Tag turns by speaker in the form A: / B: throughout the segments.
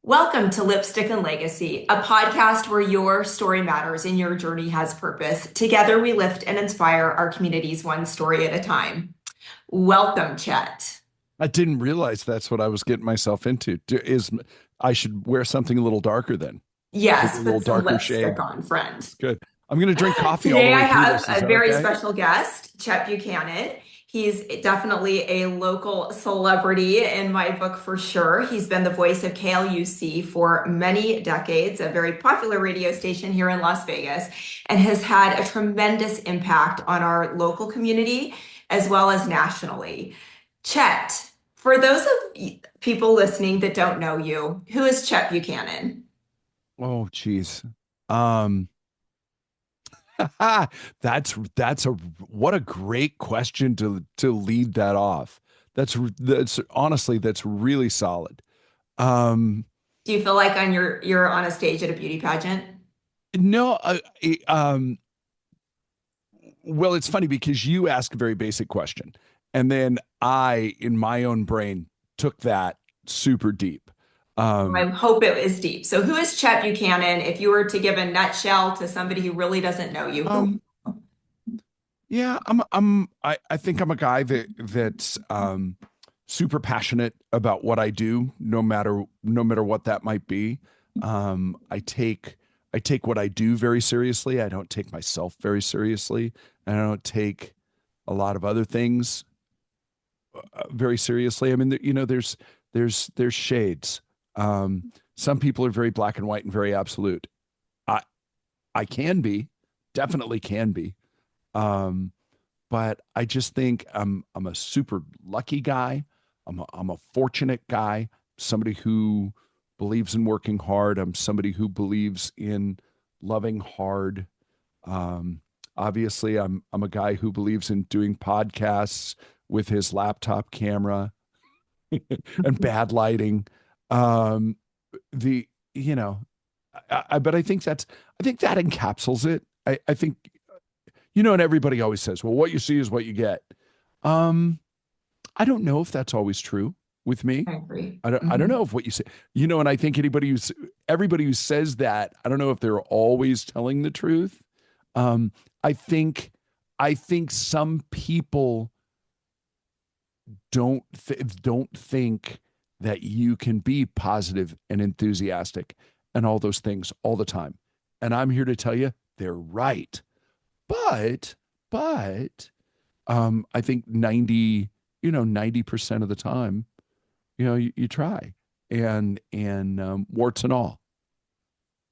A: Welcome to Lipstick and Legacy, a podcast where your story matters and your journey has purpose. Together, we lift and inspire our communities one story at a time. Welcome, Chet.
B: I didn't realize that's what I was getting myself into. I should wear something a little darker then? Maybe
A: Yes,
B: a little
A: put some
B: darker
A: lipstick
B: shade.
A: on, friend.
B: Good. I'm going to drink coffee all the
A: Today, I
B: way through
A: have
B: this. Is
A: a
B: that
A: very
B: okay?
A: special guest, Chet Buchanan. He's definitely a local celebrity in my book for sure. He's been the voice of KLUC for many decades, a very popular radio station here in Las Vegas, and has had a tremendous impact on our local community as well as nationally. Chet, for those of people listening that don't know you, who is Chet Buchanan?
B: Oh, geez. Um, that's a what a great question to lead that off. That's honestly that's really solid. Um,
A: Do you feel like you're on a stage at a beauty pageant?
B: no, well, it's funny because you ask a very basic question, and then I, in my own brain, took that super deep.
A: I
B: Um,
A: hope it is deep. So, who is Chet Buchanan? If you were to give a nutshell to somebody who really doesn't know you, who?
B: um, yeah, I think I'm a guy that's super passionate about what I do, no matter what that might be. I take what I do very seriously. I don't take myself very seriously. And I don't take a lot of other things very seriously. I mean, there's shades. Some people are very black and white and very absolute. I I can be, definitely can be. Um, but I just think I'm a super lucky guy. I'm a fortunate guy. Somebody who believes in working hard. I'm somebody who believes in loving hard. Um, Obviously, I'm a guy who believes in doing podcasts with his laptop camera and bad lighting. Um, the you know, but I think that encapsulates it. I think and everybody always says, well, what you see is what you get. Um, I don't know if that's always true with me.
A: I agree.
B: I don't know if what you say, and I think everybody who says that, I don't know if they're always telling the truth. Um, I think, I think some people don't think that you can be positive and enthusiastic and all those things all the time. And I'm here to tell you they're right. But I think 90% of the time, you try and warts and all.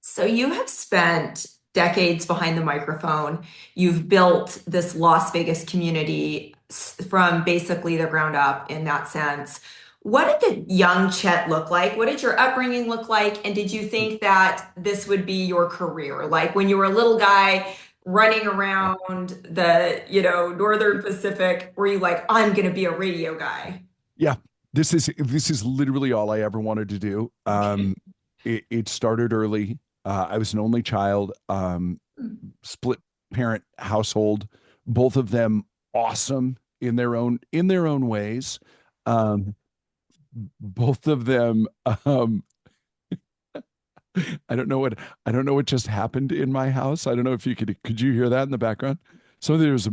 A: So, you have spent decades behind the microphone. You've built this Las Vegas community from basically the ground up in that sense. What did the young Chet look like? What did your upbringing look like? And did you think that this would be your career? Like when you were a little guy running around the, Northern Pacific, were you like, I'm going to be a radio guy?
B: Yeah, this is literally all I ever wanted to do.
A: Okay.
B: It started early. I was an only child, split parent household, both of them awesome in their own ways. Um, Both of them. I don't know what just happened in my house. I don't know if could you hear that in the background? So there was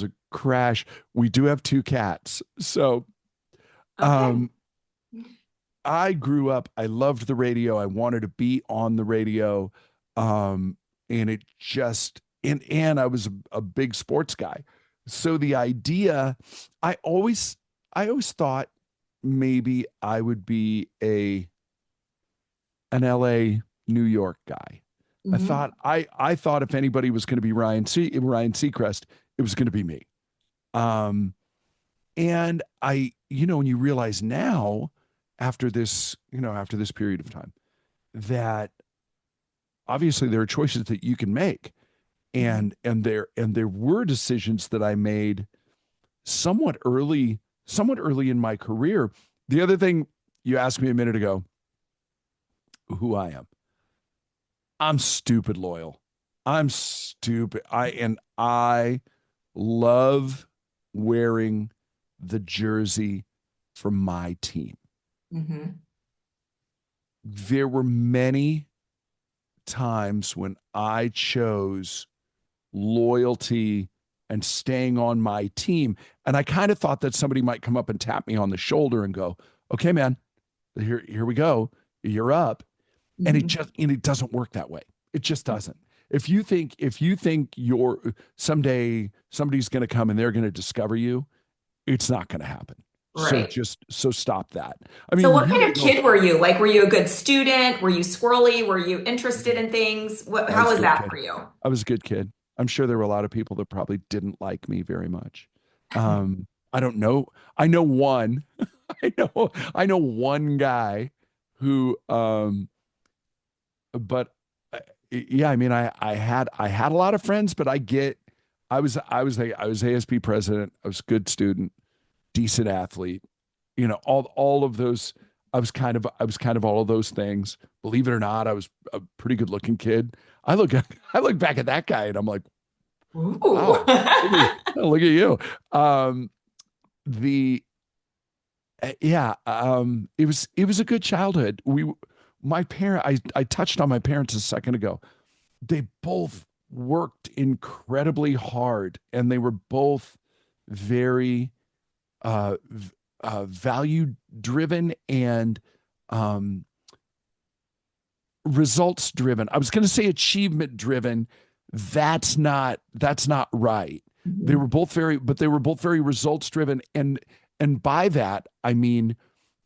B: a crash. We do have two cats, so
A: Okay.
B: um, I grew up, I loved the radio. I wanted to be on the radio. Um, and it just, and I was a big sports guy. So the idea, I always, I always thought maybe I would be an LA, New York guy.
A: Mhm.
B: I thought if anybody was going to be Ryan Seacrest, it was going to be me. Um, and when you realize now, after this period of time, that obviously there are choices that you can make, and there were decisions that I made somewhat early in my career. The other thing you asked me a minute ago, who I am. I'm stupid loyal. I'm stupid. I love wearing the jersey for my team.
A: Mhm.
B: there were many times when I chose loyalty and staying on my team. And I kind of thought that somebody might come up and tap me on the shoulder and go, okay, man, here we go. You're up. And
A: Mhm.
B: it doesn't work that way. It just doesn't. If you think you're someday somebody's going to come and they're going to discover you, it's not going to happen.
A: Right.
B: So stop that. I
A: So
B: mean,
A: what kind
B: really
A: of
B: no.
A: kid were you? Like, were you a good student? Were you squirrely? Were you interested in things?
B: I
A: How
B: was a
A: was
B: good
A: that
B: kid.
A: for you?
B: I was a good kid. I'm sure there were a lot of people that probably didn't like me very much. I don't know. I know one. I know one guy who but yeah, I mean I had a lot of friends, but I was ASP president. I was a good student, decent athlete. All of those. I was kind of all of those things. Believe it or not, I was a pretty good looking kid. I look back at that guy and I'm like,
A: Ooh.
B: wow, look at you. Um, the Yeah, it was a good childhood. My parent, I touched on my parents a second ago. They both worked incredibly hard, and they were both very value driven and um, results driven. I was going to say achievement driven. That's not right. They
A: Mhm.
B: were both very, but they were both very results driven, and by that I mean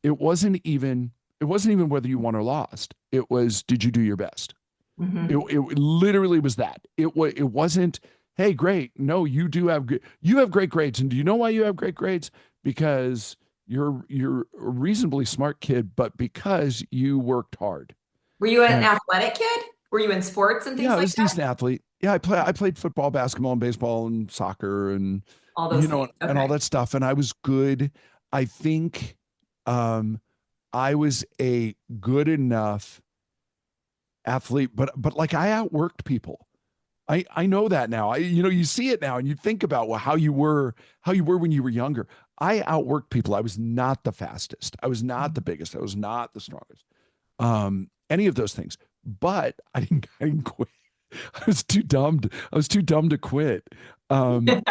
B: it wasn't even it wasn't even whether you won or lost. It was, did you do your best?
A: Mhm.
B: It literally was that. It wasn't, hey, great. No, you have great grades, and do you know why you have great grades? Because you're a reasonably smart kid, but because you worked hard.
A: Were you an
B: And
A: athletic kid? Were you in sports and
B: yeah,
A: things
B: I
A: like
B: was a
A: that?
B: decent athlete. Yeah, I played football, basketball, and baseball, and soccer, and
A: All those
B: you
A: things.
B: know, and all
A: Okay.
B: that stuff. And I was good. I think um, I was a good enough athlete, but like I outworked people. I know that now. You see it now, and you think about, well, how you were when you were younger. I outworked people. I was not the fastest. I was not the biggest. I was not the strongest. Any of those things. But I didn't quit. I was too dumb to quit. And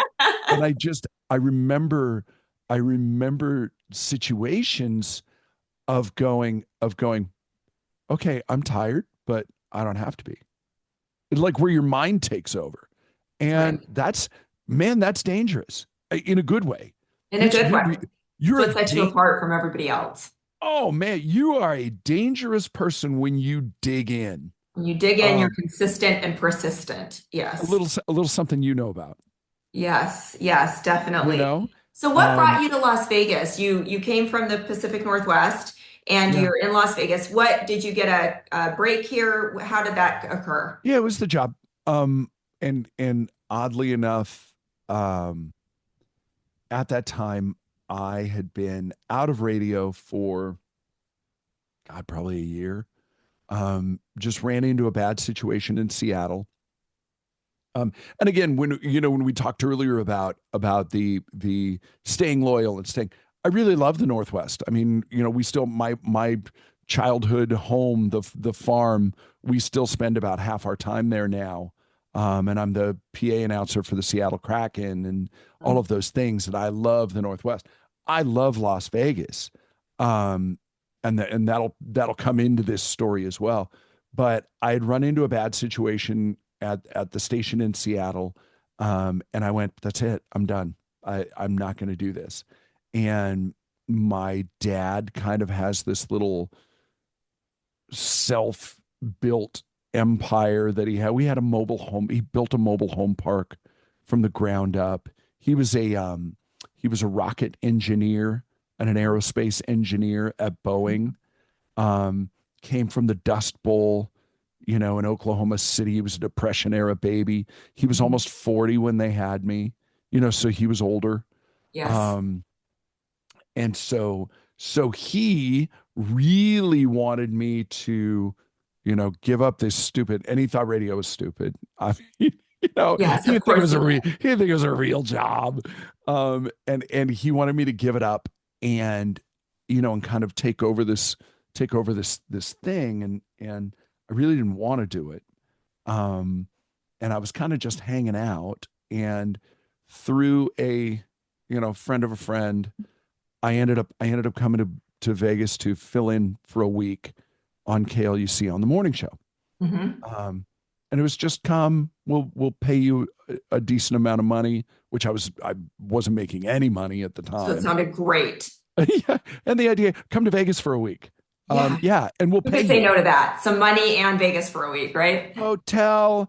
B: I remember situations of going, okay, I'm tired, but I don't have to be. Like where your mind takes over.
A: Right.
B: And that's dangerous in a good way.
A: In a
B: It's
A: good way.
B: really,
A: It's
B: you're a
A: what sets you
B: dang,
A: apart from everybody else.
B: oh man, you are a dangerous person when you dig in.
A: When you dig in, you're
B: Um,
A: consistent and persistent.
B: a
A: Yes.
B: little, a little something you know about,
A: Yes. Yes,
B: you
A: definitely.
B: know?
A: So what brought
B: Um,
A: you to Las Vegas? You came from the Pacific Northwest and
B: yeah.
A: you're in Las Vegas. What did you get a break here? How did that occur?
B: Yeah, it was the job. And oddly enough, um, at that time, I had been out of radio for God, probably a year. Just ran into a bad situation in Seattle. And again, when we talked earlier about the staying loyal and staying, I really love the Northwest. I mean, we still my childhood home, the farm, we still spend about half our time there now. And I'm the PA announcer for the Seattle Kraken and all of those things. And I love the Northwest. I love Las Vegas. Um, and that'll come into this story as well. But I had run into a bad situation at the station in Seattle, and I went, "That's it. I'm done. I'm not going to do this." And my dad kind of has this little self-built empire that he had. We had a mobile home. He built a mobile home park from the ground up. He was a rocket engineer and an aerospace engineer at Boeing. Um, Came from the Dust Bowl, in Oklahoma City. He was a Depression era baby. He was
A: Mhm.
B: almost 40 when they had me, so he was older.
A: Yes.
B: Um, and so he really wanted me to, give up this stupid, and he thought radio was stupid. I mean,
A: Yes,
B: he
A: of
B: didn't think it
A: course
B: was
A: he
B: a
A: did.
B: he didn't think it was a real job. And he wanted me to give it up and, and kind of take over take over this thing, and I really didn't want to do it. Um, and I was kind of just hanging out, and through a friend of a friend, I ended up coming to Vegas to fill in for a week on KLUC on the morning show.
A: Hmm.
B: Um, and it was just come, we'll pay you a decent amount of money, which I wasn't making any money at the
A: So it
B: time.
A: sounded great.
B: Yeah, and the idea, come to Vegas for a week.
A: Yeah.
B: Yeah, and we'll
A: Who
B: pay
A: could say
B: you
A: no to that? Some money and Vegas for a week, right?
B: hotel,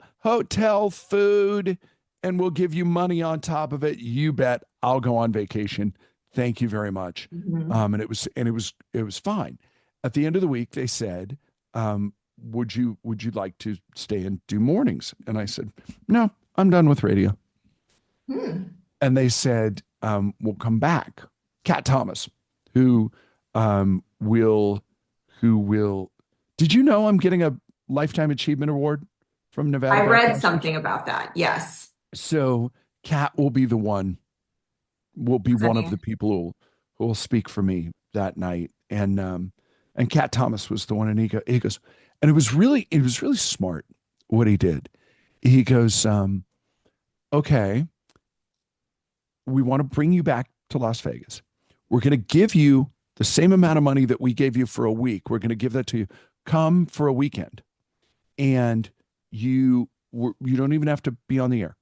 B: food, and we'll give you money on top of it. You bet I'll go on vacation. Thank you very much.
A: Hmm.
B: And it was fine. At the end of the week, they said, would you like to stay and do mornings? And I said, no, I'm done with radio.
A: Hmm.
B: And they said, we'll come back. Cat Thomas, who will who will did you know I'm getting a Lifetime Achievement Award from Nevada
A: I read
B: Broadcasters?
A: something about that. Yes.
B: So Cat will be one of the
A: Presenting.
B: people who will speak for me that night. And Cat Thomas was the one, and he goes, and it was really smart what he did. He goes, okay, we want to bring you back to Las Vegas. We're going to give you the same amount of money that we gave you for a week. We're going to give that to you. Come for a weekend, and you don't even have to be on the air.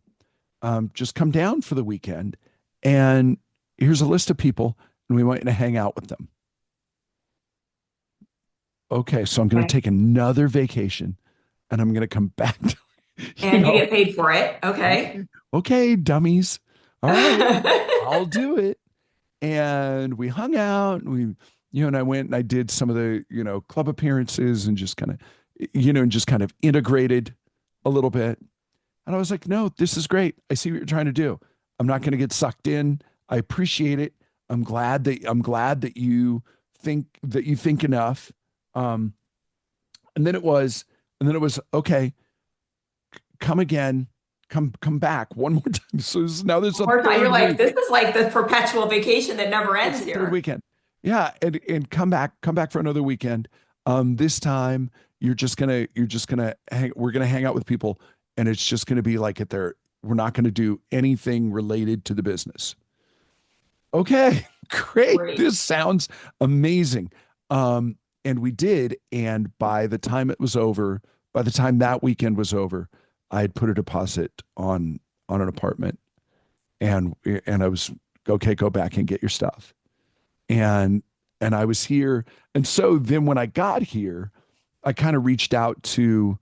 B: Just come down for the weekend, and here's a list of people, and we want you to hang out with them. Okay, so I'm going to
A: Okay.
B: take another vacation, and I'm going to come back. You
A: And you
B: know,
A: get paid for it. Okay.
B: okay, okay, dummies. All right, I'll do it. And we hung out, and and I went and I did some of the, club appearances, and just kind of integrated a little bit. And I was like, no, this is great. I see what you're trying to do. I'm not going to get sucked in. I appreciate it. I'm glad that you think enough. Um, and then it was, okay, come again, come back one more time. So now there's a
A: More time. You're
B: third
A: like,
B: week.
A: this is like the perpetual vacation that never
B: It's
A: ends
B: the third
A: here.
B: weekend. Yeah, and come back for another weekend. This time you're just gonna hang. We're gonna hang out with people, and it's just gonna be like at their. We're not gonna do anything related to the business. Okay, great.
A: Great.
B: This sounds amazing. And we did, and by the time that weekend was over, I had put a deposit on an apartment, and I was okay. Go back and get your stuff. And I was here. And so then when I got here, I kind of reached out to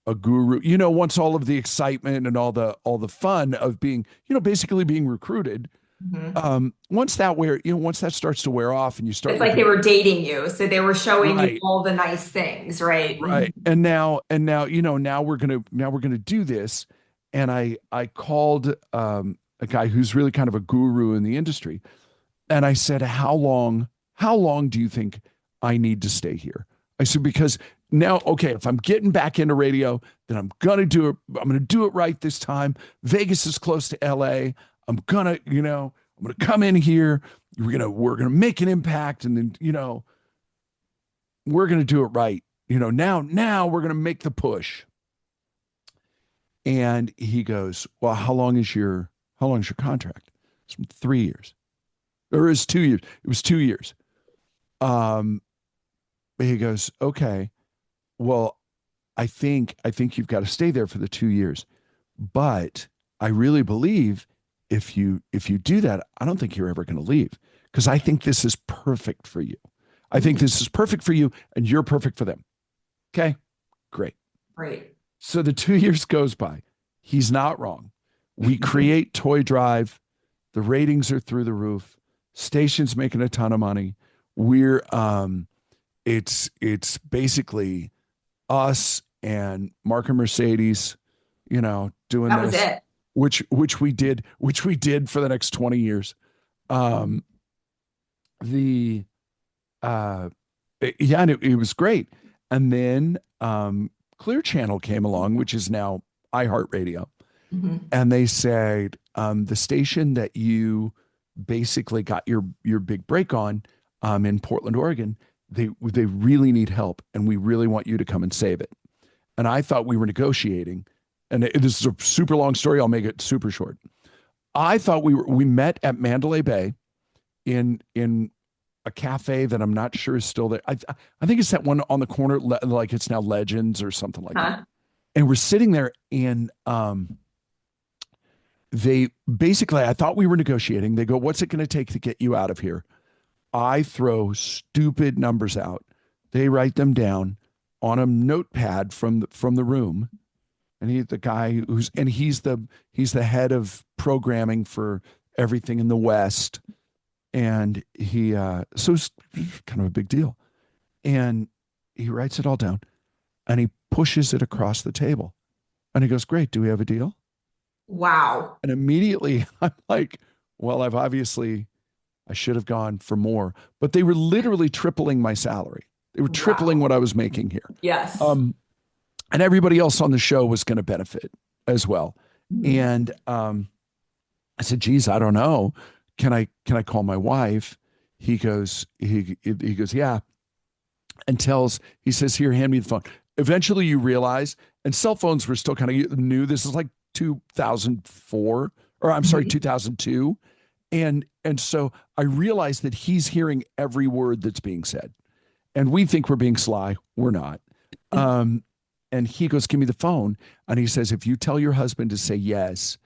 B: a guru, once all of the excitement and all the fun of being, basically being recruited.
A: Mhm.
B: Once that starts to wear off and you start
A: It's like they
B: looking
A: were dating you. So they were showing you
B: right,
A: all the nice things, right?
B: right. And now, now we're gonna do this. And I called a guy who's really kind of a guru in the industry. And I said, how long do you think I need to stay here? I said, because now, okay, if I'm getting back into radio, then I'm going to do it. I'm going to do it right this time. Vegas is close to LA. I'm going to come in here. We're going to make an impact. And then, we're going to do it right. Now we're going to make the push. And he goes, well, how long is your contract? It's 3 years. Or is 2 years. It was 2 years. Um, he goes, okay, well, I think you've got to stay there for the 2 years. But I really believe if you do that, I don't think you're ever going to leave, because I think this is perfect for you. I think
A: Mhm.
B: this is perfect for you, and you're perfect for them. Okay, great.
A: Great.
B: So the 2 years goes by. He's not wrong. We create Toy Drive. The ratings are through the roof. Station's making a ton of money. We're it's basically us and Mark and Mercedes, doing
A: That was
B: this,
A: it.
B: which we did for the next 20 years. Um, the yeah, and it was great. And then Clear Channel came along, which is now iHeartRadio,
A: Mhm.
B: and they said, the station that you basically got your big break on, in Portland, Oregon, they really need help, and we really want you to come and save it. And I thought we were negotiating, and this is a super long story. I'll make it super short. I thought we met at Mandalay Bay in a cafe that I'm not sure is still there. I think it's that one on the corner, like it's now Legends or something like that. And we're sitting there, and they basically, I thought we were negotiating. They go, "What's it going to take to get you out of here?" I throw stupid numbers out. They write them down on a notepad from the room. And he's the guy he's the head of programming for everything in the West. And so it's kind of a big deal. And he writes it all down, and he pushes it across the table, and he goes, "Great. Do we have a deal?"
A: Wow.
B: And immediately I'm like, well, I should have gone for more, but they were literally tripling my salary. They were tripling what I was making here.
A: Yes.
B: And everybody else on the show was going to benefit as well.
A: Mm-hmm.
B: And I said, "Geez, I don't know. Can I call my wife?" He goes, "Yeah." And he says, "Here, hand me the phone." Eventually you realize, and cell phones were still kind of new. This is like 2004, or I'm sorry, 2002. And so I realized that he's hearing every word that's being said. And we think we're being sly. We're not. And he goes, "Give me the phone." And he says, "If you tell your husband to say yes,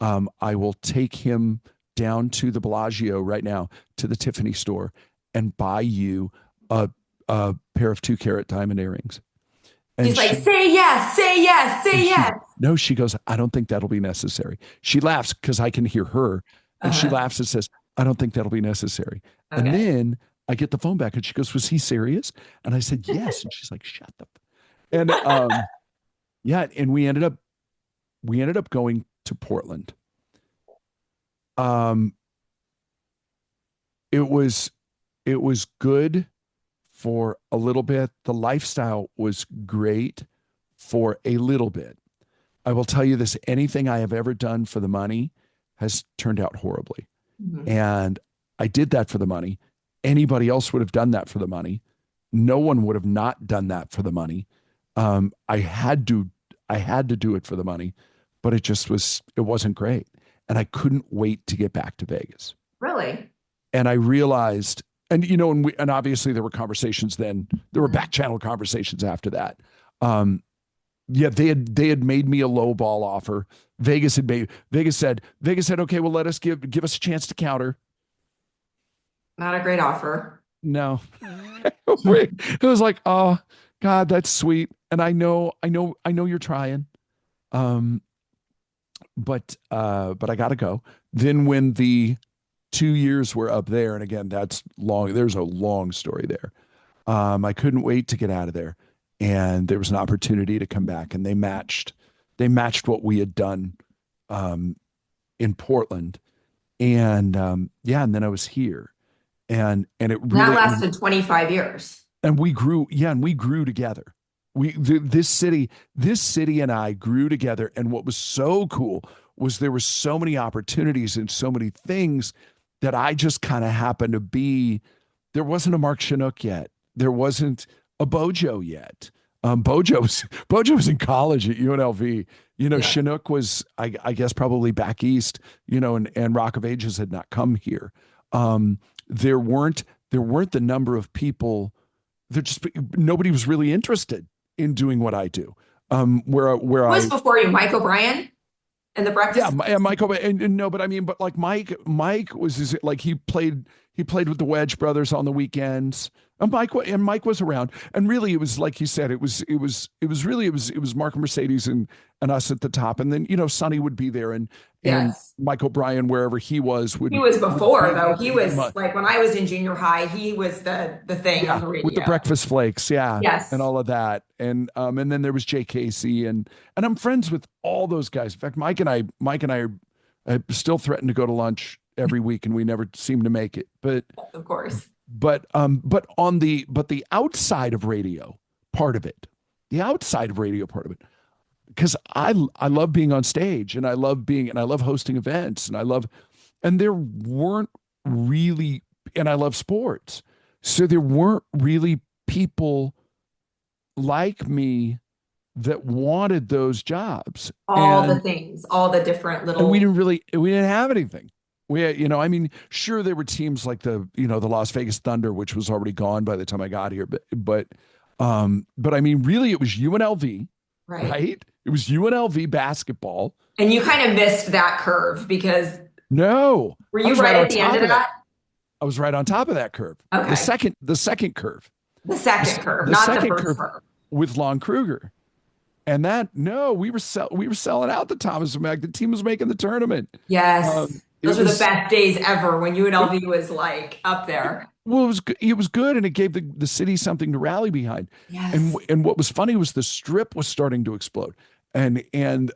B: I will take him down to the Bellagio right now, to the Tiffany store, and buy you a pair of 2-carat diamond earrings." And
A: he's like, "Say yes, say yes, say yes."
B: No, she goes, "I don't think that'll be necessary." She laughs because I can hear her. And she laughs and says, "I don't think that'll be necessary." Okay. And then I get the phone back, and she goes, "Was he serious?" And I said, "Yes." And she's like, "Shut up." And yeah, and we ended up going to Portland. It was good for a little bit. The lifestyle was great for a little bit. I will tell you this, anything I have ever done for the money has turned out horribly. Mm-hmm. And I did that for the money. Anybody else would have done that for the money. No one would have not done that for the money. I had to do it for the money, but it wasn't great. And I couldn't wait to get back to Vegas.
A: Really?
B: And I realized, and obviously there were conversations then, there were back channel conversations after that. Yeah, they had made me a low ball offer. Vegas said, "Okay, well, let us give us a chance to counter."
A: Not a great offer.
B: No. It was like, "Oh God, that's sweet. And I know you're trying." But I gotta go. Then when the 2 years were up there, and again, that's long, there's a long story there. I couldn't wait to get out of there. And there was an opportunity to come back, and they matched what we had done in Portland. And and then I was here. And it really
A: that lasted 25 years.
B: And we grew together. This city and I grew together. And what was so cool was there were so many opportunities and so many things that I just kind of happened to be. There wasn't a Mark Chinook yet. There wasn't a Bojo yet. Bojo was in college at UNLV. Chinook was, I guess, probably back east, and Rock of Ages had not come here. There weren't the number of people. Nobody was really interested in doing what I do. Where
A: Who was before you, Mike O'Brien and the Breakfast?
B: Yeah, Mike O'Brien. And no, but I mean, but like Mike was like he played with the Wedge brothers on the weekends. And Mike was around. And really, it was like you said, it was Mark and Mercedes and us at the top. And then, Sonny would be there, and Mike O'Brien, wherever he was,
A: he was before, though. He was like, when I was in junior high, he was the thing on the radio.
B: With the Breakfast Flakes. Yeah.
A: Yes.
B: And all of that. And then there was Jay Casey, and I'm friends with all those guys. In fact, Mike and I still threaten to go to lunch every week, and we never seem to make it. But
A: of course.
B: But the outside of radio part of it, because I love being on stage, and I love hosting events, and I love sports. So there weren't really people like me that wanted those jobs.
A: All the things, all the different
B: And
A: little,
B: we didn't have anything. We had, I mean, sure, there were teams like the Las Vegas Thunder, which was already gone by the time I got here. But I mean, really, it was UNLV,
A: right?
B: right? It was UNLV basketball.
A: And you kind of missed that curve because
B: No,
A: were
B: I
A: you
B: was right
A: right
B: on
A: at the end
B: top
A: of
B: of that.
A: that?
B: I was right on top of that curve.
A: Okay.
B: The second curve,
A: The second curve,
B: the
A: not the
B: second
A: first
B: curve
A: curve.
B: with Lon Kruger. And that no, we were selling out the Thomas Mack. The team was making the tournament.
A: Yes.
B: It
A: Those were the
B: was
A: best days ever when
B: it,
A: UNLV was like up there.
B: well, it was good, and it gave the city something to rally behind.
A: Yes.
B: And what was funny was the strip was starting to explode, and and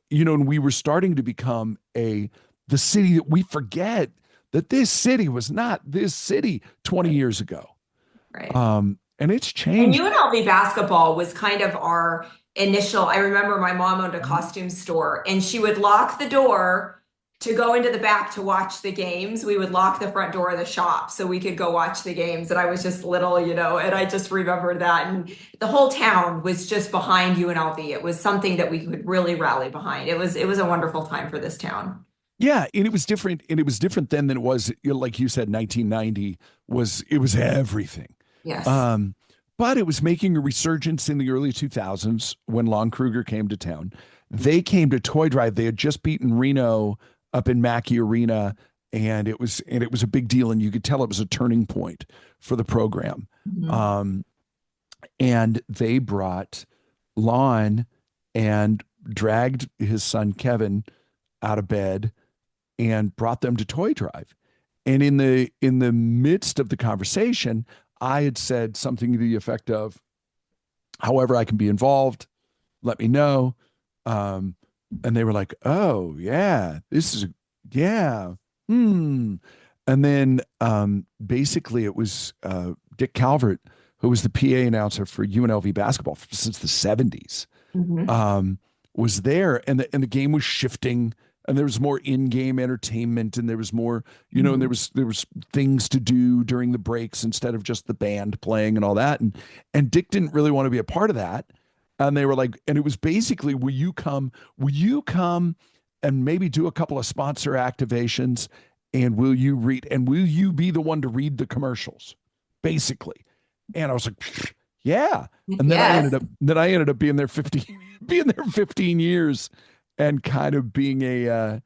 B: we were starting to become the city that we forget that this city was not this city 20
A: Right.
B: years ago.
A: Right.
B: And it's
A: And
B: changed.
A: UNLV basketball was kind of our initial. I remember my mom owned a costume store and she would lock the door to go into the back to watch the games. We would lock the front door of the shop so we could go watch the games. And I was just little, and I just remember that. And the whole town was just behind UNLV. It was something that we could really rally behind. It was a wonderful time for this town.
B: Yeah, and it was different, then than it was, like you said, 1990 it was everything.
A: Yes.
B: Um, but it was making a resurgence in the early 2000s when Lon Kruger came to town. They came to Toy Drive. They had just beaten Reno up in Mackey Arena, and it was a big deal, and you could tell it was a turning point for the program.
A: Mhm.
B: Um, and they brought Lon and dragged his son Kevin out of bed and brought them to Toy Drive. And in the midst of the conversation, I had said something to the effect of, however I can be involved, let me know. And they were like, oh yeah, yeah. Hmm. And then basically it was Dick Calvert, who was the PA announcer for UNLV basketball since the 70s,
A: Mhm.
B: was there, and the game was shifting, and there was more in-game entertainment, and there was more, and
A: Mhm.
B: there was things to do during the breaks instead of just the band playing and all that, and Dick didn't really want to be a part of that, and they were like, and it was basically, will you come and maybe do a couple of sponsor activations, and will you be the one to read the commercials, basically. And I was like, yeah. And
A: Yes.
B: then I ended up being there 15 years, and kind of being an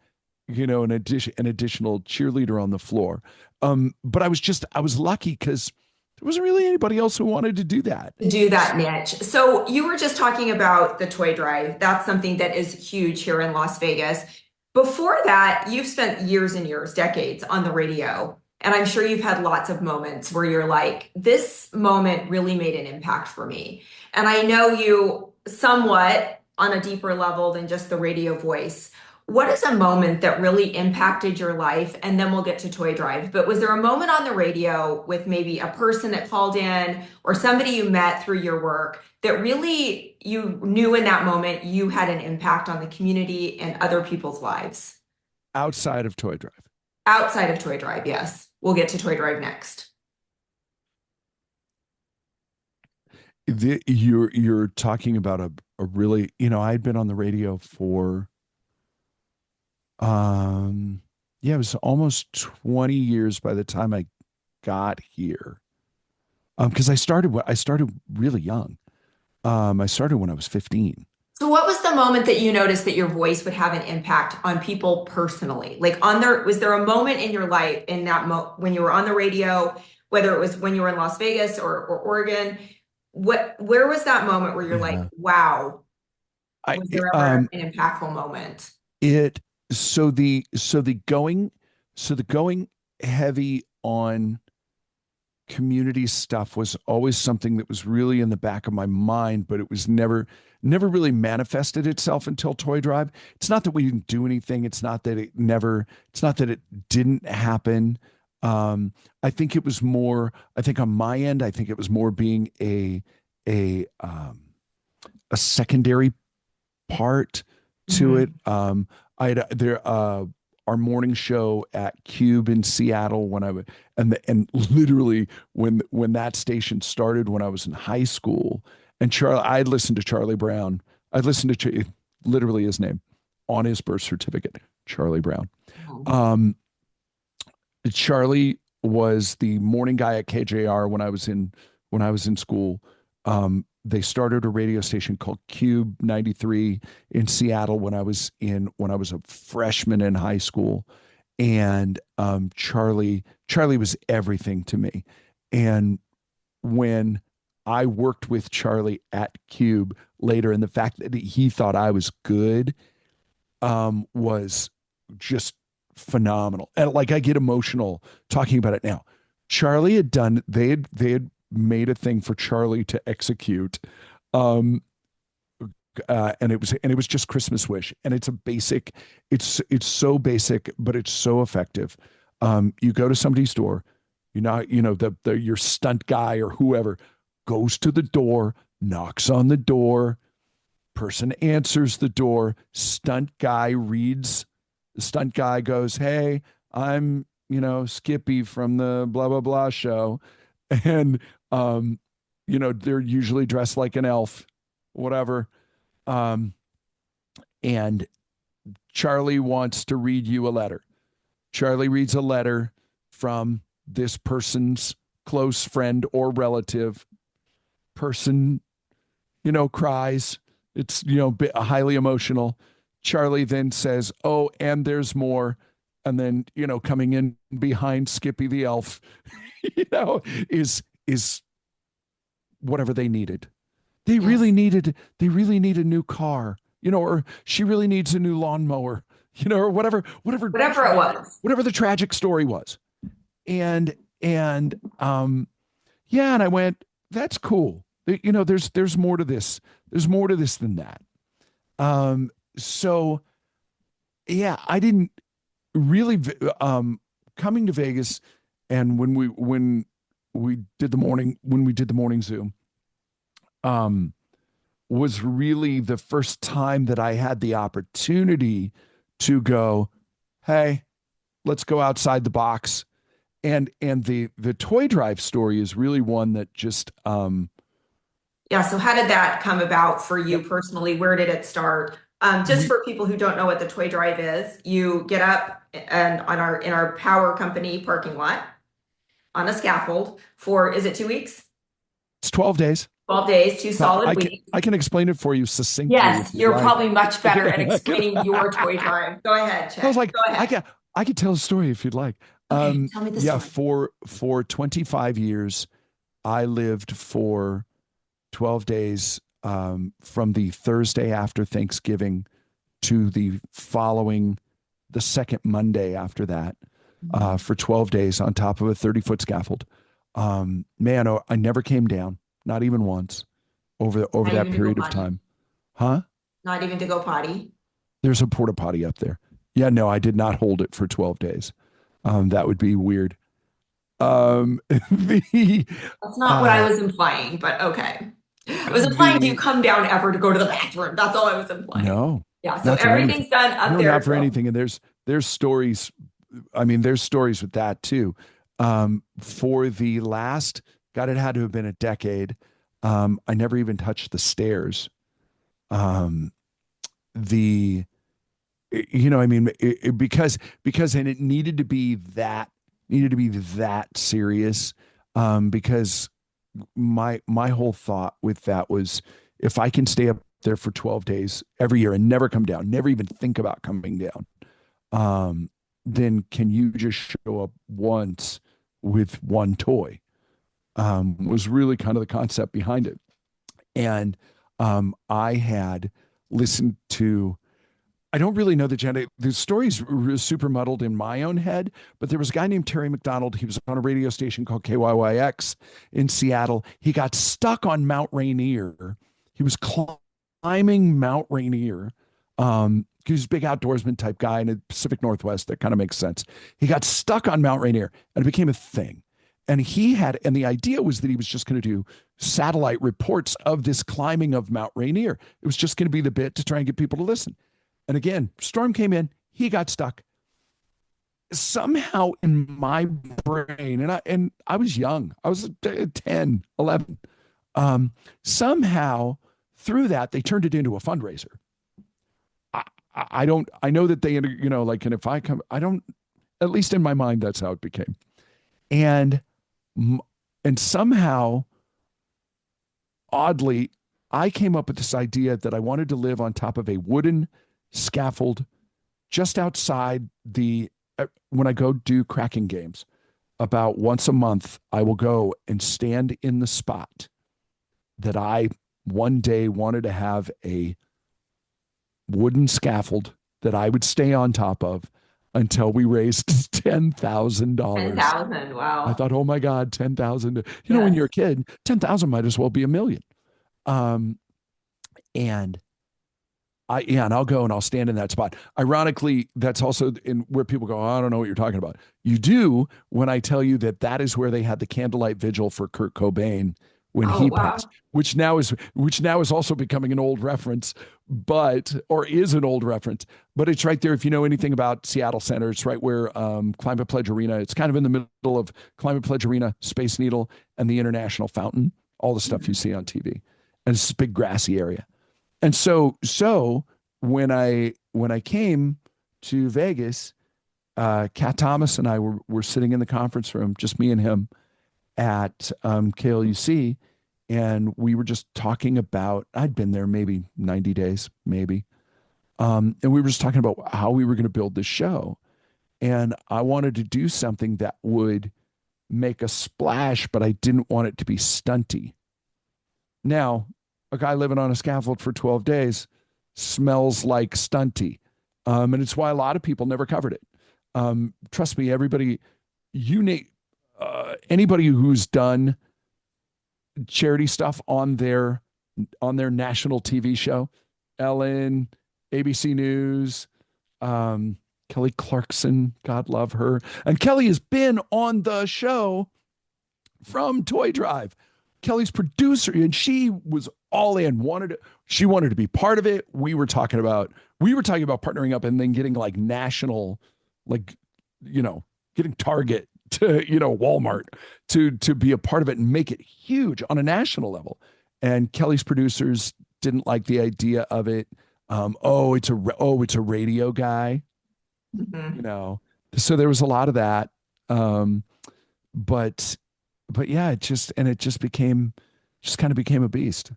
B: additional cheerleader on the floor. But I was lucky because there wasn't really anybody else who wanted to do that.
A: Do that niche. So you were just talking about the toy drive. That's something that is huge here in Las Vegas. Before that, you've spent years and years, decades on the radio. And I'm sure you've had lots of moments where you're like, this moment really made an impact for me. And I know you somewhat on a deeper level than just the radio voice. What is a moment that really impacted your life? And then we'll get to Toy Drive. But was there a moment on the radio with maybe a person that called in or somebody you met through your work that really you knew in that moment you had an impact on the community and other people's lives?
B: Outside of Toy Drive.
A: Outside of Toy Drive, yes. We'll get to Toy Drive next.
B: You're talking about a really, I had been on the radio for yeah, it was almost 20 years by the time I got here. Because I started really young. I started when I was 15.
A: So what was the moment that you noticed that your voice would have an impact on people personally? Like was there a moment in your life in that when you were on the radio, whether it was when you were in Las Vegas or Oregon, where was that moment where you're like,
B: Yeah.
A: wow,
B: I
A: was there ever an impactful moment?
B: it so the going heavy on community stuff was always something that was really in the back of my mind, but it was never really manifested itself until Toy Drive. It's not that we didn't do anything. It's not that it didn't happen. I think it was more, I think on my end, I think it was more being a secondary part to it.
A: Mhm.
B: I had there our morning show at Cube in Seattle when I would, and literally when that station started when I was in high school, and I'd listened to Charlie Brown. I'd listened to literally his name on his birth certificate, Charlie Brown.
A: Oh.
B: Charlie was the morning guy at KJR when I was in school. They started a radio station called Cube 93 in Seattle when I was a freshman in high school. And Charlie was everything to me. And when I worked with Charlie at Cube later, and the fact that he thought I was good was just phenomenal. And like, I get emotional talking about it now. Charlie had done, they had made a thing for Charlie to execute. And it was just Christmas Wish. And it's so basic, but it's so effective. You go to somebody's door, your stunt guy or whoever goes to the door, knocks on the door, person answers the door, stunt guy goes, "Hey, I'm, Skippy from the blah, blah, blah show." And, they're usually dressed like an elf, whatever. And Charlie wants to read you a letter. Charlie reads a letter from this person's close friend or relative. Person, cries. It's, highly emotional. Charlie then says, "Oh, and there's more." And then, coming in behind Skippy the elf, is whatever they needed. They really need a new car, or she really needs a new lawnmower, or whatever
A: it was,
B: whatever the tragic story was. And yeah. And I went, that's cool. There's more to this. There's more to this than that. So yeah, I didn't really, coming to Vegas. And when we did the morning Zoom, was really the first time that I had the opportunity to go, "Hey, let's go outside the box." And the toy drive story is really one that just,
A: yeah. So how did that come about for you personally? Where did it start? Just for people who don't know what the toy drive is, you get up and in our power company parking lot on a scaffold for, is it 2 weeks?
B: It's 12 days.
A: 12 days, two solid weeks.
B: I can explain it for you succinctly.
A: Yes, you're probably much better at explaining your toy drive. Go ahead, Chet.
B: I was like,
A: go ahead.
B: I could tell a story if you'd like.
A: Okay, tell me the
B: story. For 25 years, I lived for 12 days from the Thursday after Thanksgiving to the second Monday after that, for 12 days on top of a 30-foot scaffold. Man, I never came down, not even once over that period of time. Huh?
A: Not even to go potty?
B: There's a porta potty up there. Yeah, no, I did not hold it for 12 days. That would be weird.
A: That's not what I was implying, but okay. I was implying, do you come down ever to go to the bathroom? That's all I was implying.
B: No.
A: Yeah, so everything's done up there.
B: Not for anything. And there's stories. I mean, there's stories with that too. For the last, God, it had to have been a decade. I never even touched the stairs. Because and it needed to be that serious. Because my whole thought with that was, if I can stay up there for 12 days every year and never come down, never even think about coming down, then can you just show up once with one toy? Was really kind of the concept behind it. And I had listened to, I don't really know the story's super muddled in my own head, but there was a guy named Terry McDonald. He was on a radio station called KYYX in Seattle. He got stuck on Mount Rainier. He was climbing Mount Rainier. He was a big outdoorsman type guy in the Pacific Northwest. That kind of makes sense. He got stuck on Mount Rainier and it became a thing. And the idea was that he was just going to do satellite reports of this climbing of Mount Rainier. It was just going to be the bit to try and get people to listen. And again, storm came in, he got stuck. somehow in my brain, and I was young, I was 10, 11. Somehow through that, they turned it into a fundraiser. I, I don't, I know that they, like, and if I come, I don't, at least in my mind, that's how it became. And, and somehow, oddly, I came up with this idea that I wanted to live on top of a wooden scaffold just outside when I go do Kraken games. About once a month, I will go and stand in the spot that I one day wanted to have a wooden scaffold that I would stay on top of until we raised $10,000.
A: 10,000.
B: I
A: Wow.
B: thought, oh my God, 10,000. When
A: Yes.
B: you're a kid, 10,000 might as well be a million. Um, and and I'll go and I'll stand in that spot. Ironically, that's also in where people go, oh, I don't know what you're talking about. You do when I tell you that that is where they had the candlelight vigil for Kurt Cobain when
A: Oh,
B: he passed,
A: wow.
B: which now is also becoming an old reference, or is an old reference. But it's right there. If you know anything about Seattle Center, it's right where Climate Pledge Arena. It's kind of in the middle of Climate Pledge Arena, Space Needle, and the International Fountain. All the stuff you
A: Mhm.
B: see on TV, and it's a big grassy area. And so when I came to Vegas, Cat Thomas and I were sitting in the conference room, just me and him at KLUC, and we were just talking about. I'd been there maybe 90 days, maybe, and we were just talking about how we were going to build this show, and I wanted to do something that would make a splash, but I didn't want it to be stunty. Now, a guy living on a scaffold for 12 days smells like stunty. And it's why a lot of people never covered it. Trust me, everybody, you need anybody who's done charity stuff on their national TV show, Ellen, ABC News, Kelly Clarkson, God love her. And Kelly has been on the show from Toy Drive. Kelly's producer, and she was all in. She wanted to be part of it. We were talking about partnering up and then getting like national, like getting Target to Walmart to be a part of it and make it huge on a national level. And Kelly's producers didn't like the idea of it. It's a radio guy, you
A: Mhm.
B: know. So there was a lot of that. Um, but yeah, it just kind of became a beast.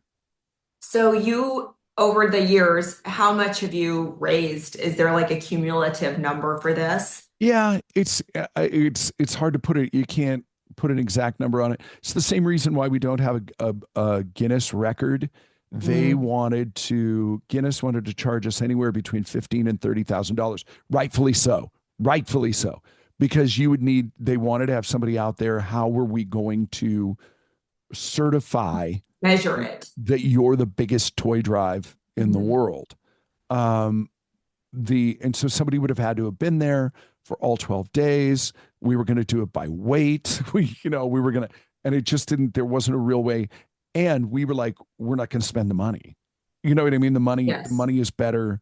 A: So you, over the years, how much have you raised? Is there like a cumulative number for this?
B: Yeah, it's hard to put it. You can't put an exact number on it. It's the same reason why we don't have a Guinness record.
A: Mm.
B: Guinness wanted to charge us anywhere between $15,000 and $30,000. Rightfully so. Rightfully so. Because they wanted to have somebody out there. How were we going to certify
A: Measure it.
B: that you're the biggest toy drive in the
A: Mhm.
B: world? Um, and so somebody would have had to have been there for all 12 days. We were going to do it by weight. We were going to, and it just didn't, there wasn't a real way. And we were like, we're not going to spend the money. You know what I mean? The
A: Yes.
B: money is better.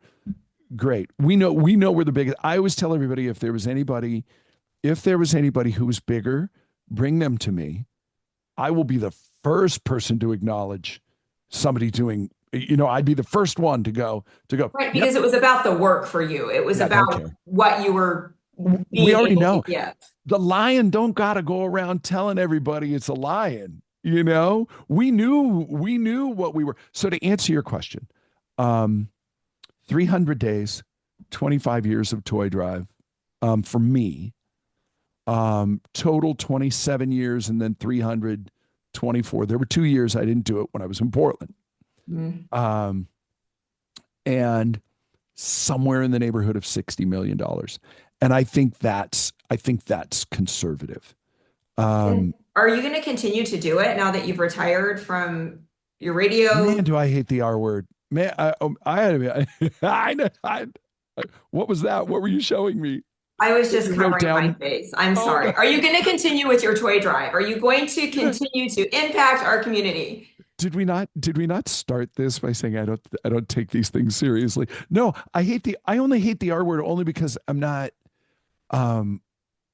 B: Great. We know we're the biggest. I always tell everybody, if there was anybody who was bigger, bring them to me. I will be the first person to acknowledge somebody doing, I'd be the first one to go,
A: Right,
B: yep,
A: because it was about the work for you. It was
B: yeah, don't
A: about
B: care.
A: what you were
B: We
A: being
B: already
A: able to
B: know
A: give.
B: the lion don't got to go around telling everybody it's a lion. We knew what we were. So to answer your question, um, 300 days, 25 years of toy drive, for me, total 27 years and then 324. There were 2 years I didn't do it when I was in Portland.
A: Mm.
B: Um, and somewhere in the neighborhood of $60 million. And I think that's conservative.
A: And
B: Um,
A: are you going to continue to do it now that you've retired from your radio?
B: man, do I hate the R word. Man, what was that? What were you showing me
A: I was
B: that
A: just
B: you wrote
A: covering my
B: down?
A: face. I'm
B: Oh
A: sorry.
B: God.
A: Are you going to continue with your toy drive? Are you going to continue to impact our community?
B: Did we not start this by saying I don't take these things seriously? No, I only hate the R word only because I'm not. Um,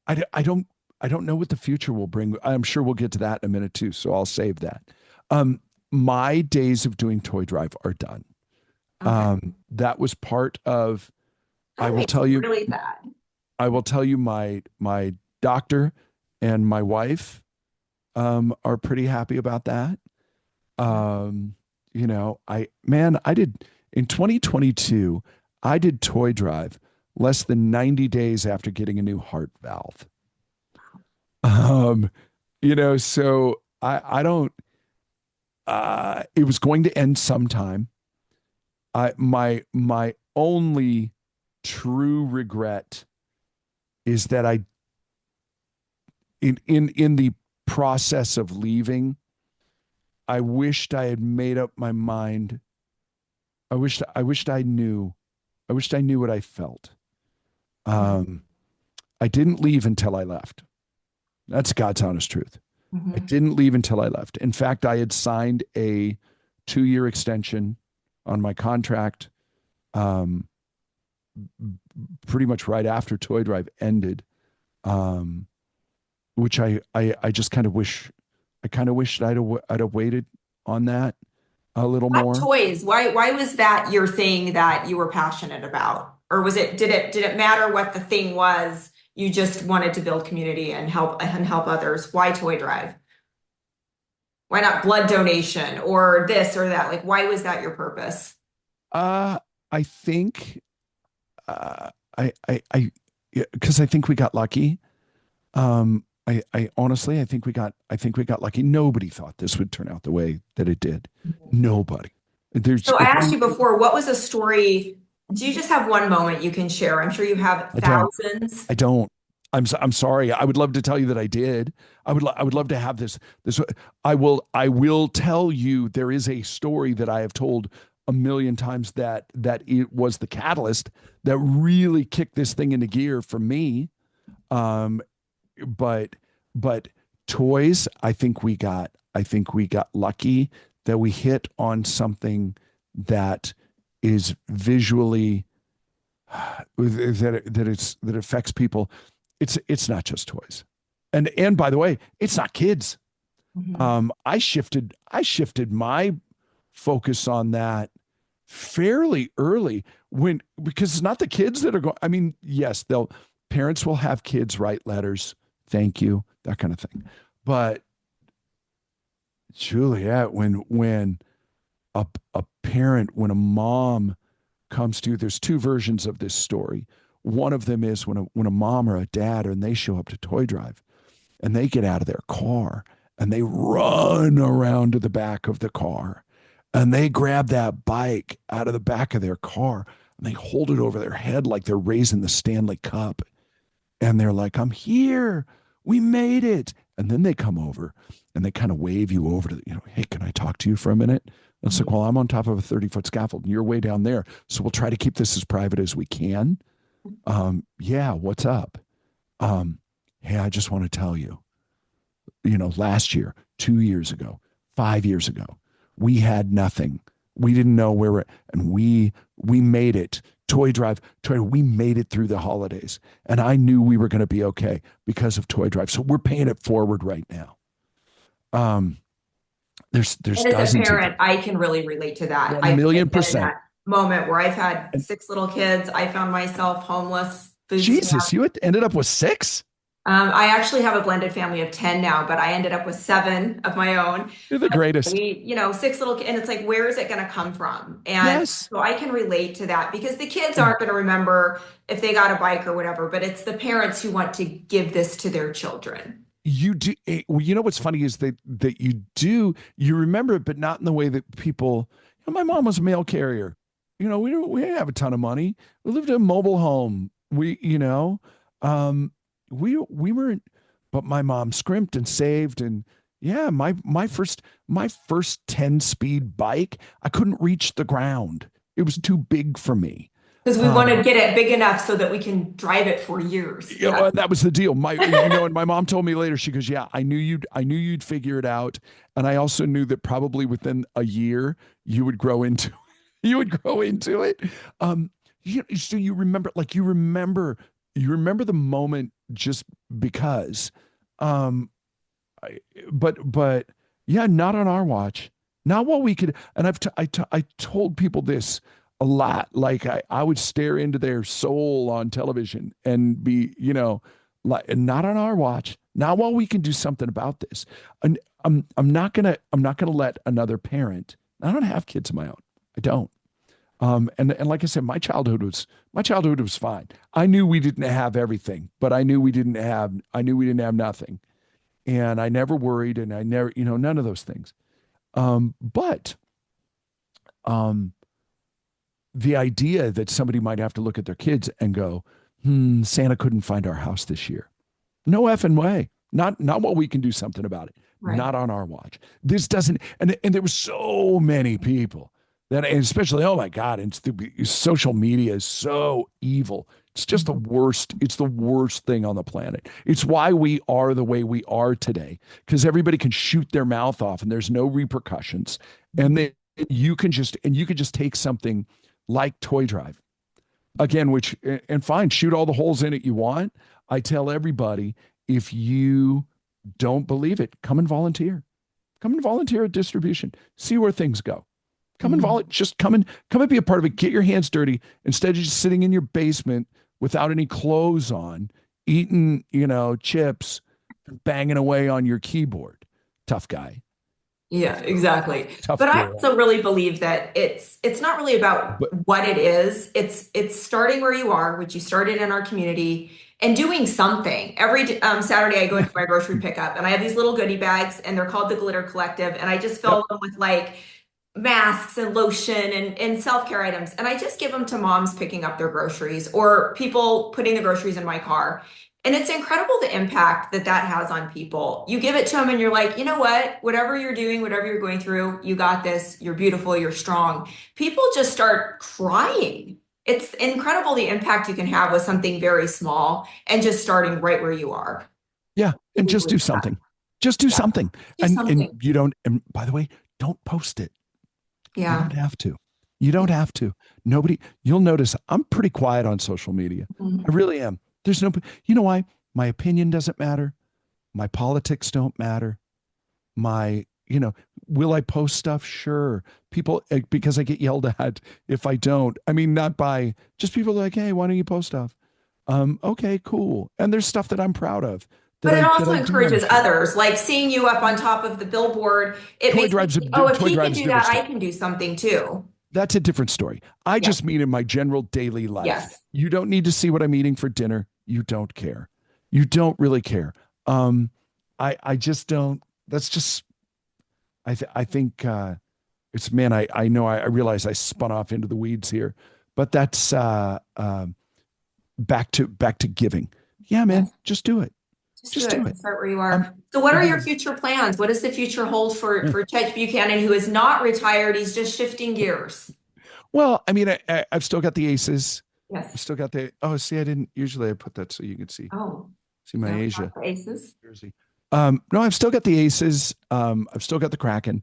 B: I don't I don't know what the future will bring. I'm sure we'll get to that in a minute too, so I'll save that. Um, my days of doing toy drive are done.
A: Okay.
B: That was part of. I
A: Oh,
B: will
A: wait, so
B: tell
A: you
B: you.
A: really that.
B: I will tell you. My doctor and my wife are pretty happy about that. Um, I did in 2022. I did toy drive less than 90 days after getting a new heart valve. Um, so I don't it was going to end sometime. My only true regret is that I in the process of leaving, I wished I had made up my mind. I wished I knew what I felt. Um, I didn't leave until I left. That's God's honest truth. I
A: Mhm.
B: didn't leave until I left. In fact, I had signed a 2-year extension on my contract, um, pretty much right after Toy Drive ended, um, which I just kind of wish I kind of wished I'd have waited on that a little
A: Why
B: more.
A: toys? Why was that your thing that you were passionate about? Or was it did it matter what the thing was? You just wanted to build community and help others. Why toy drive? Why not blood donation or this or that? Like why was that your purpose?
B: Uh, I think uh, I because I think we got lucky. I honestly, I think we got lucky. Nobody thought this would turn out the way that it did. Nobody. There's,
A: So I
B: if
A: asked
B: any,
A: you before, what was a story? Do you just have one moment you can share? I'm sure you have
B: I don't,
A: thousands.
B: I don't. I'm sorry. I would love to tell you that I did. I would love to have this. I will tell you there is a story that I have told a million times that it was the catalyst that really kicked this thing into gear for me. Um, but but toys, I think we got lucky that we hit on something that is visually that affects people. It's not just toys. And by the way, it's not kids.
A: Mhm.
B: I shifted my focus on that fairly early when because it's not the kids that are going. I mean, yes, they'll parents will have kids write letters, thank you, that kind of thing. But Juliet, when a parent, when a mom comes to you, there's two versions of this story. One of them is when a mom or a dad and they show up to Toy Drive and they get out of their car and they run around to the back of the car and they grab that bike out of the back of their car and they hold it over their head like they're raising the Stanley Cup. And they're like, I'm here. We made it. And then they come over and they kind of wave you over to, hey, can I talk to you for a minute? And it's like, well, I'm on top of a 30-foot scaffold and you're way down there. So we'll try to keep this as private as we can. Yeah, what's up? Hey, I just want to tell you, last year, 2 years ago, 5 years ago, we had nothing. We didn't know where we're, and we made it. We made it through the holidays. And I knew we were going to be okay because of Toy Drive. So we're paying it forward right now. Um, there's
A: And as a
B: dozens of
A: parent, I can really relate to that.
B: one
A: I've
B: million
A: been in
B: percent.
A: that moment where I've had
B: And
A: 6 little kids. I found myself homeless, food
B: Jesus,
A: stamps.
B: you had ended up with six?
A: I actually have a blended family of 10 now, but I ended up with 7 of my own.
B: You're the
A: But
B: greatest.
A: we, 6 little, and it's like, where is it going to come from? And
B: Yes.
A: so I can relate to that because the kids aren't going to remember if they got a bike or whatever, but it's the parents who want to give this to their children.
B: You do. Well, what's funny is that you remember it, but not in the way that people. My mom was a mail carrier. We didn't have a ton of money. We lived in a mobile home. We weren't. But my mom scrimped and saved, and yeah, my first 10-speed bike, I couldn't reach the ground. It was too big for me.
A: Because we want
B: Um,
A: to get it big enough so that we can drive it for years. Yeah.
B: that was the deal. And my mom told me later, she goes, yeah, I knew you'd figure it out. And I also knew that probably within a year you would grow into, you would grow into it. So you remember you remember the moment just because, um, I, but yeah, not on our watch. Not while we could. And I told people this a lot. Like I would stare into their soul on television and be, like not on our watch. Not while we can do something about this. And I'm not gonna let another parent. I don't have kids of my own. I don't. And like I said, my childhood was fine. I knew we didn't have everything, but I knew we didn't have nothing, and I never worried, and I never, none of those things. But um, the idea that somebody might have to look at their kids and go, Santa couldn't find our house this year. No effing way. Not while we can do something about it.
A: Right.
B: Not on our watch. This doesn't. And there were so many people that, and especially, oh my God, social media is so evil. It's just the worst. It's the worst thing on the planet. It's why we are the way we are today, because everybody can shoot their mouth off and there's no repercussions. And then you can just take something like Toy Drive again, which, and fine, shoot all the holes in it you want. I tell everybody, if you don't believe it, come and volunteer. Come and volunteer at distribution. See where things go. Come and
A: Mhm.
B: volunteer. Just come and be a part of it. Get your hands dirty instead of just sitting in your basement without any clothes on, eating, chips, banging away on your keyboard. Tough guy.
A: Yeah, exactly.
B: Tough
A: But I
B: girl.
A: also really believe that it's not really about
B: But
A: what it is. It's starting where you are, which you started in our community, and doing something. Every Saturday, I go
B: yeah.
A: into my grocery pickup, and I have these little goodie bags, and they're called the Glitter Collective, and I just
B: Yep.
A: fill them with like masks and lotion and self-care items. And I just give them to moms picking up their groceries or people putting the groceries in my car. And it's incredible the impact that that has on people. You give it to them and you're like, you know what? Whatever you're doing, whatever you're going through, you got this. You're beautiful. You're strong. People just start crying. It's incredible the impact you can have with something very small and just starting right where you are.
B: Yeah. And
A: Really
B: just
A: believe
B: do
A: that.
B: something. Just do
A: Yeah.
B: something.
A: Do
B: And
A: something.
B: you don't, and by the way, don't post it. You
A: Yeah.
B: don't have to. You
A: Yeah.
B: don't have to. Nobody, you'll notice I'm pretty quiet on social media. I
A: Mhm.
B: really am. There's no, you know why? My opinion doesn't matter. My politics don't matter. My, will I post stuff? Sure. People, because I get yelled at if I don't. I mean, not by just people like, hey, why don't you post stuff? Okay, cool. And there's stuff that I'm proud of that
A: But it
B: that
A: also
B: I do want to
A: encourages
B: share.
A: others, like seeing you up on top of the billboard. It makes me think, oh, if
B: Toy
A: he can
B: drives a
A: do
B: different
A: that, I
B: story.
A: can do something too.
B: That's a different story. I
A: Yeah.
B: just mean in my general daily life.
A: Yes.
B: You don't need to see what I'm eating for dinner. You don't care. You don't really care. Um, I just don't. That's just. I think it's man. I know. I realize I spun off into the weeds here, but that's back to giving. Yeah, man.
A: Yes.
B: Just do it.
A: Just do
B: Just do
A: it.
B: it.
A: Start where you
B: Um,
A: are. So what are your
B: yeah.
A: future plans? What does the future hold for
B: Yeah.
A: Chet Buchanan, who is not retired? He's just shifting gears.
B: Well, I mean, I've still got the aces. I've
A: Yes.
B: still got the. Oh, see, I didn't usually I put that so you could
A: Oh,
B: see my
A: no,
B: Asia
A: not the aces.
B: jersey. No, I've still got the aces. I've still got the Kraken.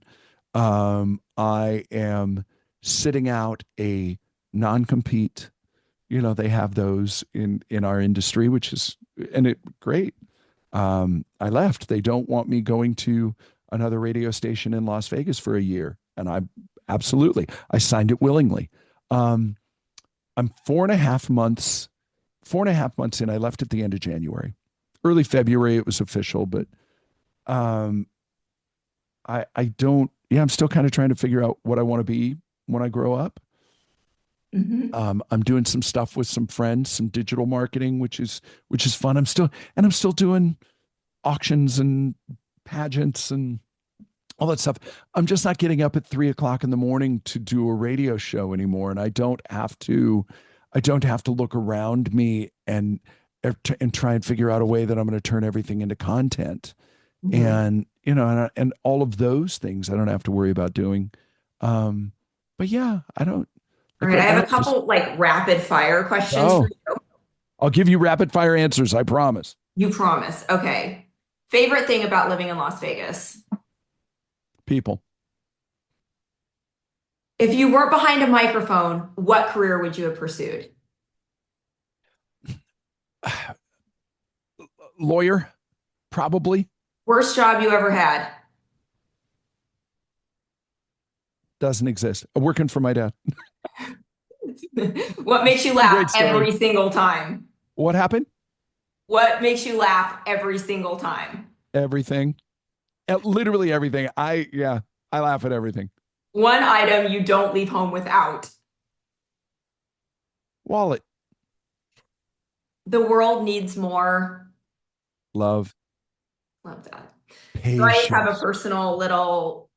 B: I am sitting out a non-compete. They have those in our industry, which is and it great. I left. They don't want me going to another radio station in Las Vegas for a year, and I signed it willingly. Um, I'm 4.5 months in. I left at the end of January, early February. It was official, but um, I don't. Yeah, I'm still kind of trying to figure out what I want to be when I grow up.
A: Hmm.
B: I'm doing some stuff with some friends, some digital marketing, which is fun. I'm still doing auctions and pageants and all that stuff. I'm just not getting up at 3 o'clock in the morning to do a radio show anymore. And I don't have to look around me and try and figure out a way that I'm going to turn everything into content.
A: Hmm.
B: And all of those things I don't have to worry about doing. Um, but yeah, I don't
A: All
B: like
A: right, I
B: right
A: have
B: now.
A: a couple like rapid fire questions for
B: Oh,
A: you.
B: I'll give you rapid fire answers. I promise.
A: You promise. Okay. Favorite thing about living in Las Vegas?
B: People.
A: If you weren't behind a microphone, what career would you have pursued?
B: Lawyer, probably.
A: Worst job you ever had?
B: Doesn't exist. Working for my dad.
A: What makes you
B: What a
A: laugh
B: great story.
A: every single time?
B: What happened?
A: What makes you laugh every single time?
B: Everything. Literally everything. Yeah, I laugh at everything.
A: One item you don't leave home without.
B: Wallet,
A: The world needs more.
B: love,
A: Love that. So I just have a
B: patience.
A: personal little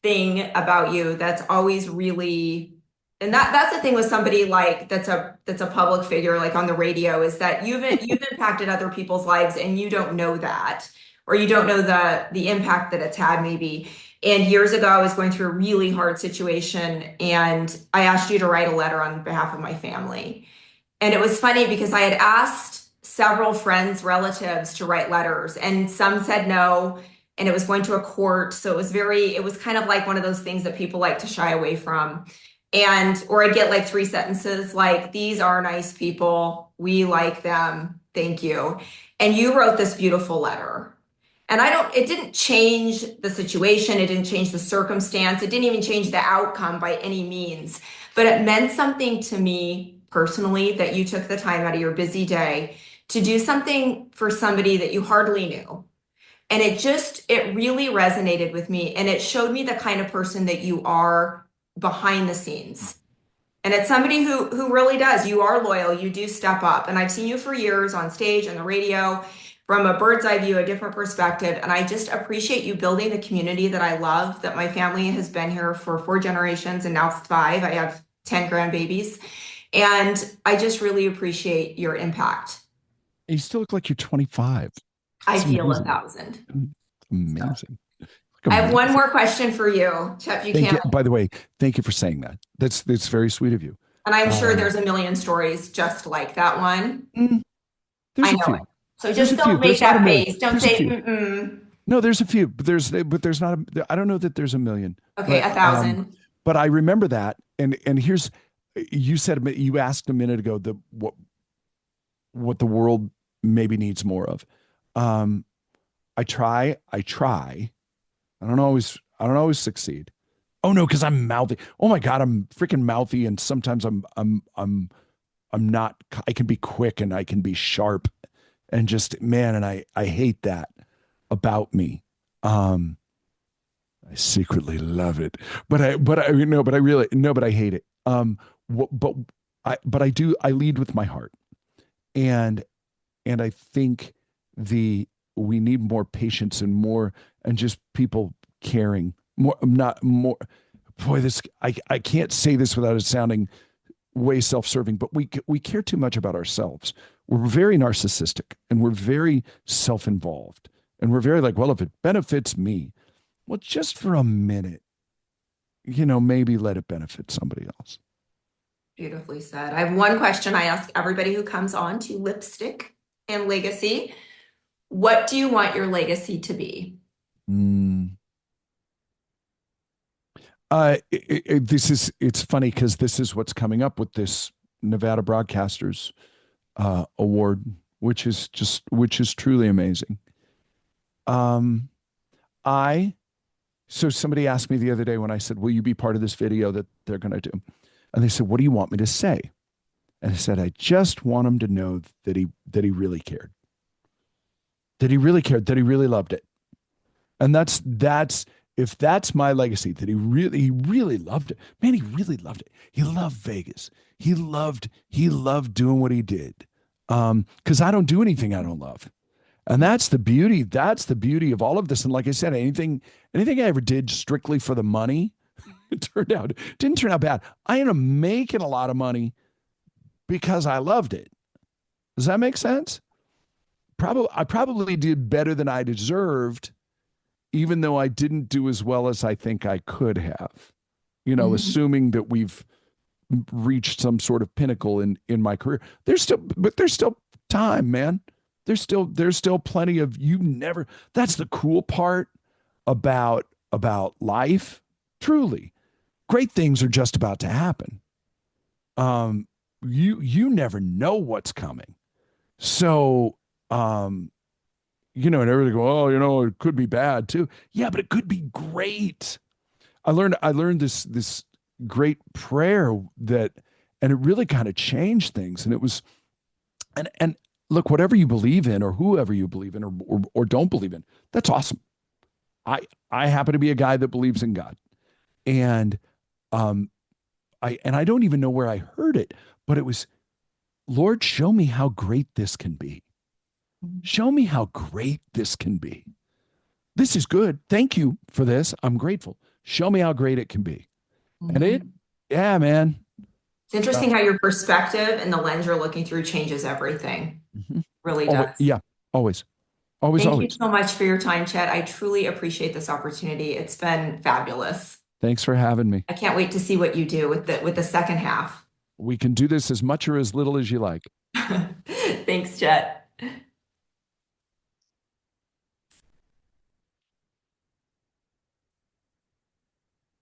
A: thing about you that's always really, and that's the thing with somebody like that's a public figure like on the radio, is that you've impacted other people's lives and you don't know that, or you don't know the impact that it's had maybe. And years ago I was going through a really hard situation and I asked you to write a letter on behalf of my family. And it was funny because I had asked several friends, relatives to write letters, and some said no, and it was going to a court. So it was kind of like one of those things that people like to shy away from. Or I get like three sentences like, these are nice people. We like them. Thank you. And you wrote this beautiful letter. And it didn't change the situation. It didn't change the circumstance. It didn't even change the outcome by any means. But it meant something to me personally that you took the time out of your busy day to do something for somebody that you hardly knew. And it really resonated with me. And it showed me the kind of person that you are behind the scenes. And it's somebody who really does. You are loyal. You do step up. And I've seen you for years on stage, on the radio, from a bird's eye view, a different perspective. And I just appreciate you building the community that I love, that my family has been here for 4 generations and now 5. I have 10 grandbabies. And I just really appreciate your impact.
B: You still look like you're 25.
A: I
B: It's
A: feel
B: amazing.
A: 1,000. So
B: Amazing. Look
A: I have one
B: amazing.
A: more question for you, Chet
B: Thank you.
A: Buchanan.
B: By the way, thank you for saying that. That's very sweet of you.
A: And I'm sure
B: Um,
A: there's a million stories just like that one.
B: mm,
A: I
B: there's a
A: know it.
B: few.
A: So
B: There's
A: just
B: a few.
A: don't make
B: There's not a
A: that
B: million.
A: face. Don't
B: There's a
A: say,
B: few.
A: mm-mm.
B: No, there's a few, but there's not a, I don't know that there's a million,
A: Okay,
B: but,
A: 1,000.
B: but I remember that. And here's, you asked a minute ago what the world maybe needs more of. Um, I try. I don't always succeed. Oh no, because I'm mouthy. Oh my God, I'm freaking mouthy. And sometimes I'm not, I can be quick and I can be sharp and just, man, and I hate that about me. Um, I secretly love it, but I really, no, but I hate it. But I lead with my heart. And, and I think we need more patience and more, and just people caring more, not more. Boy, I can't say this without it sounding way self-serving, but we care too much about ourselves. We're very narcissistic and we're very self-involved and we're very like, well, if it benefits me, well, just for a minute, maybe let it benefit somebody else.
A: Beautifully said. I have one question I ask everybody who comes on to Lipstick and Legacy. What do you want your legacy to be?
B: Mm. It's funny because this is what's coming up with this Nevada Broadcasters Award, which is truly amazing. Um, I so somebody asked me the other day when I said, "Will you be part of this video that they're going to do?" And they said, "What do you want me to say?" And I said, "I just want him to know that he really cared, that he really cared, that he really loved it." And that's if that's my legacy, that he really loved it. Man, he really loved it. He loved Vegas. He loved doing what he did. Because I don't do anything I don't love. And that's the beauty of all of this. And like I said, anything I ever did strictly for the money, didn't turn out bad. I ended up making a lot of money because I loved it. Does that make sense? I probably did better than I deserved, even though I didn't do as well as I think I could have.
A: Mhm.
B: Assuming that we've reached some sort of pinnacle in my career. There's still time, man. There's still plenty of you never. That's the cool part about life. Truly, great things are just about to happen. Um, you never know what's coming. So, and everybody go, oh, it could be bad too. Yeah, but it could be great. I learned this great prayer and it really kind of changed things. And it was, and look, whatever you believe in, or whoever you believe in, or don't believe in, that's awesome. I I happen to be a guy that believes in God, and um, I don't even know where I heard it, but it was, Lord, show me how great this can be. Show me how great this can be. This is good. Thank you for this. I'm grateful. Show me how great it can be. And
A: Mhm.
B: yeah, man.
A: It's interesting how your perspective and the lens you're looking through changes everything.
B: Mhm.
A: Really
B: Always,
A: does.
B: yeah, always, always,
A: Thank you
B: always.
A: so much for your time, Chet. I truly appreciate this opportunity. It's been fabulous.
B: Thanks for having me.
A: I can't wait to see what you do with the second half.
B: We can do this as much or as little as you like.
A: Thanks, Chet.